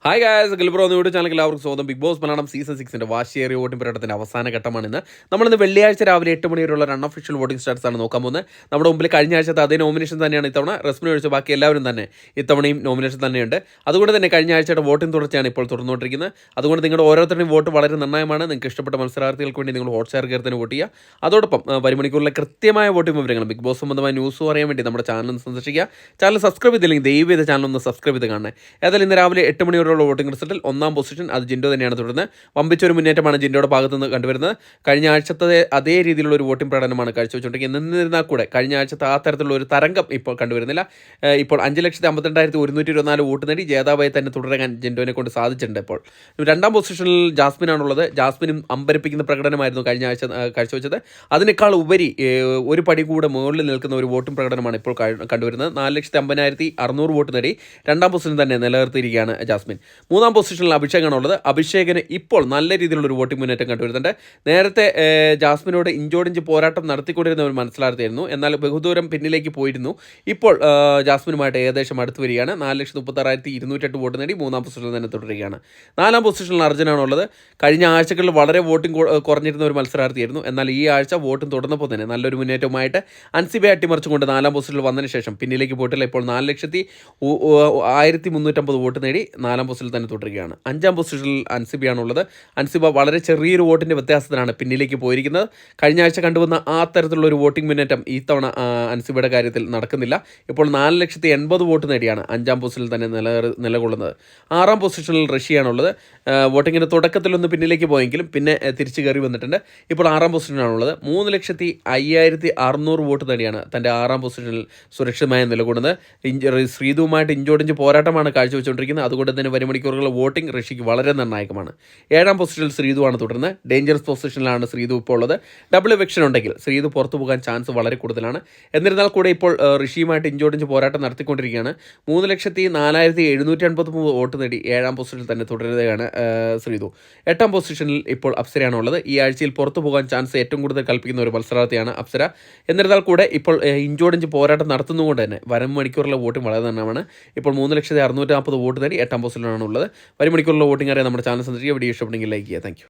Hi guys, Gilbro YouTube ചാനലിൽ എല്ലാവർക്കും സ്വാഗതം. ബിഗ് ബോസ് മലയാളം സീസൺ 6 വാശിയേറിയ വോട്ടിംഗ് പോരാട്ടത്തിൻ്റെ അവസാന ഘട്ടമാണ് ഇന്ന്. നമ്മളിന്ന് വെള്ളിയാഴ്ച രാവിലെ 8 മണി വരെയുള്ള അൺഒഫീഷ്യൽ വോട്ടിംഗ് സ്റ്റാറ്റ്സ് ആണ് നോക്കാൻ പോകുന്നത്. നമ്മുടെ മുമ്പിൽ കഴിഞ്ഞ ആഴ്ചത്തെ അതേ നോമിനേഷൻ തന്നെയാണ് ഇത്തവണ. റസ്മിനെ ഒഴിച്ച് ബാക്കി എല്ലാവരും തന്നെ ഇത്തവണയും നോമിനേഷൻ തന്നെയുണ്ട്. അതുകൊണ്ട് തന്നെ കഴിഞ്ഞ ആഴ്ചയുടെ വോട്ടിംഗ് തുടർച്ചയാണ് ഇപ്പോൾ തുടർന്നുകൊണ്ടിരിക്കുന്നത്. അതുകൊണ്ട് നിങ്ങളുടെ ഓരോരുത്തരുടെയും വോട്ട് വളരെ നിർണ്ണായകമാണ്. നിങ്ങൾക്ക് ഇഷ്ടപ്പെട്ട മത്സരാർത്ഥികൾക്ക് വേണ്ടി നിങ്ങൾ ഹോട്ട്സ്റ്റാർ കയറി തന്നെ വോട്ട് ചെയ്യുക. അതോടൊപ്പം വരുമണിക്കൂറിലെ കൃത്യമായ വോട്ടിംഗ് വിവരങ്ങൾ ബിഗ് ബോസ് സംബന്ധമായ ന്യൂസ് അറിയാൻ വേണ്ടി നമ്മുടെ ചാനൽ സന്ദർശിക്കുക. ചാനൽ സബ്സ്ക്രൈബ് ചെയ്തില്ലെങ്കിൽ ദയവ് ചെയ്ത് ചാനൽ ഒന്ന് സബ്സ്ക്രൈബ് ചെയ്ത് കാണണേ. ഏതായാലും ഇന്ന് രാവിലെ 8 മണി വരെയുള്ള വോട്ടിംഗ് റിസൾട്ടിൽ ഒന്നാം പൊസിഷൻ അത് ജിൻഡോ തന്നെയാണ് തുടരുന്നത്. വമ്പിച്ചൊരു മുന്നേറ്റമാണ് ജിൻഡോയുടെ ഭാഗത്തു നിന്ന് കണ്ടുവരുന്നത്. കഴിഞ്ഞ ആഴ്ചത്തെ അതേ രീതിയിലുള്ള ഒരു വോട്ടിംഗ് പ്രകടനമാണ് കാഴ്ചവെച്ചുകൊണ്ടിരിക്കുന്നത്. എന്നിരുന്നാൽ കൂടെ കഴിഞ്ഞ ആഴ്ചത്തെ ആ തരത്തിലുള്ള ഒരു തരംഗം ഇപ്പോൾ കണ്ടുവരുന്നില്ല. ഇപ്പോൾ 5,52,124 വോട്ട് നേടി ജേതാവായി തന്നെ തുടരാൻ ജിൻഡോനെ കൊണ്ട് സാധിച്ചിട്ടുണ്ട്. ഇപ്പോൾ രണ്ടാം പൊസിഷനിൽ ജാസ്മിനാണുള്ളത്. ജാസ്മിനും അമ്പരപ്പിക്കുന്ന പ്രകടനമായിരുന്നു കഴിഞ്ഞ ആഴ്ച കാഴ്ചവെച്ചത്. അതിനേക്കാൾ ഉപരി ഒരു പടി കൂടെ മുകളിൽ നിൽക്കുന്ന ഒരു വോട്ടിംഗ് പ്രകടനമാണ് ഇപ്പോൾ കണ്ടുവരുന്നത്. 4,50,600 വോട്ട് നേടി രണ്ടാം പൊസിഷൻ തന്നെ നിലനിർത്തിയിരിക്കുകയാണ് ജാസ്മിൻ. മൂന്നാം പൊസിഷനിൽ അഭിഷേകാണുള്ളത്. അഭിഷേകിന് ഇപ്പോൾ നല്ല രീതിയിലുള്ള ഒരു വോട്ടിംഗ് മുന്നേറ്റം കണ്ടുവരുന്നുണ്ട്. നേരത്തെ ജാസ്മിനോട് ഇഞ്ചോടിഞ്ച് പോരാട്ടം നടത്തിക്കൊണ്ടിരുന്ന ഒരു മത്സരാർത്ഥിയായിരുന്നു. എന്നാൽ ബഹുദൂരം പിന്നിലേക്ക് പോയിരുന്നു. ഇപ്പോൾ ജാസ്മിനുമായിട്ട് ഏകദേശം അടുത്ത് വരികയാണ്. 4,36,208 വോട്ട് നേടി മൂന്നാം പൊസിഷനിൽ തന്നെ തുടരുകയാണ്. നാലാം പൊസിഷനിൽ അർജുനാണുള്ളത്. കഴിഞ്ഞ ആഴ്ചകളിൽ വളരെ വോട്ടിംഗ് കുറഞ്ഞിരുന്ന ഒരു മത്സരാർത്ഥിയായിരുന്നു. എന്നാൽ ഈ ആഴ്ച വോട്ടും തുടർന്നപ്പോൾ തന്നെ നല്ലൊരു മുന്നേറ്റവുമായിട്ട് അൻസിബയെ അട്ടിമറിച്ചുകൊണ്ട് നാലാം പൊസിഷനിൽ വന്നതിന് ശേഷം പിന്നിലേക്ക് പോയിട്ടില്ല. ഇപ്പോൾ 4,01,350 വോട്ട് നേടി നാലാം പൊസിഷനിൽ തന്നെ തുടരുകയാണ്. അഞ്ചാം പൊസിഷനിൽ അൻസിബയാണുള്ളത്. അൻസിബ വളരെ ചെറിയൊരു വോട്ടിൻ്റെ വ്യത്യാസത്തിലാണ് പിന്നിലേക്ക് പോയിരിക്കുന്നത്. കഴിഞ്ഞ ആഴ്ച കണ്ടുവന്ന ആ തരത്തിലുള്ള ഒരു വോട്ടിംഗ് മുന്നേറ്റം ഈ തവണ അൻസിബയുടെ കാര്യത്തിൽ നടക്കുന്നില്ല. ഇപ്പോൾ 4,80,000 വോട്ട് നേടിയാണ് അഞ്ചാം പൊസിഷനിൽ തന്നെ നിലകൊള്ളുന്നത്. ആറാം പൊസിഷനിൽ റഷ്യയാണുള്ളത്. വോട്ടിങ്ങിൻ്റെ തുടക്കത്തിലൊന്ന് പിന്നിലേക്ക് പോയെങ്കിലും പിന്നെ തിരിച്ചു കയറി വന്നിട്ടുണ്ട്. ഇപ്പോൾ ആറാം പൊസിഷനിലാണുള്ളത്. 3,05,600 വോട്ട് നേടിയാണ് തൻ്റെ ആറാം പൊസിഷനിൽ സുരക്ഷിതമായി നിലകൊള്ളുന്നത്. ശ്രീതുവുമായിട്ട് ഇഞ്ചോടിഞ്ച് പോരാട്ടമാണ് കാഴ്ചവെച്ചുകൊണ്ടിരിക്കുന്നത്. അതുകൊണ്ട് തന്നെ വരുമണിക്കൂറുകളുടെ വോട്ടിംഗ് ഋഷിക്ക് വളരെ നിർണായകമാണ്. ഏഴാം പൊസിഷനിൽ ശ്രീതുവാണ് തുടരുന്നത്. ഡേഞ്ചറസ് പൊസിഷനിലാണ് ശ്രീതു ഇപ്പോൾ ഉള്ളത്. ഡബിൾ എവിക്ഷൻ ഉണ്ടെങ്കിൽ ശ്രീതു പുറത്തു പോകാൻ ചാൻസ് വളരെ കൂടുതലാണ്. എന്നിരുന്നാൽ കൂടെ ഇപ്പോൾ ഋഷിയുമായിട്ട് ഇഞ്ചോടിഞ്ച് പോരാട്ടം നടത്തിക്കൊണ്ടിരിക്കുകയാണ്. 3,04,753 വോട്ട് നേടി ഏഴാം പൊസിഷനിൽ തന്നെ തുടരുകയാണ് ശ്രീതു. എട്ടാം പൊസിഷനിൽ ഇപ്പോൾ അപ്സരയാണ് ഉള്ളത്. ഈ ആഴ്ചയിൽ പുറത്തു പോകാൻ ചാൻസ് ഏറ്റവും കൂടുതൽ കൽപ്പിക്കുന്ന ഒരു മത്സരാർത്ഥിയാണ് അപ്സര. എന്നിരുന്നാൽ കൂടെ ഇപ്പോൾ ഇഞ്ചോടിഞ്ച് പോരാട്ടം നടത്തുന്നതുകൊണ്ട് തന്നെ വരും മണിക്കൂറിലെ വോട്ടിംഗ് വളരെ നന്നാണ്. ഇപ്പോൾ 3,640,000 വോട്ട് നേടി എട്ടാം പൊസിഷനിലാണ് ഉള്ളത്. വരും മണിക്കൂറിലെ വോട്ടിംഗ് അറിയാൻ നമ്മുടെ ചാനൽ സന്ദർശിക്കുക. വീഡിയോ ഇഷ്ടപ്പെട്ടെങ്കിൽ ലൈക്ക് ചെയ്യുക. താങ്ക്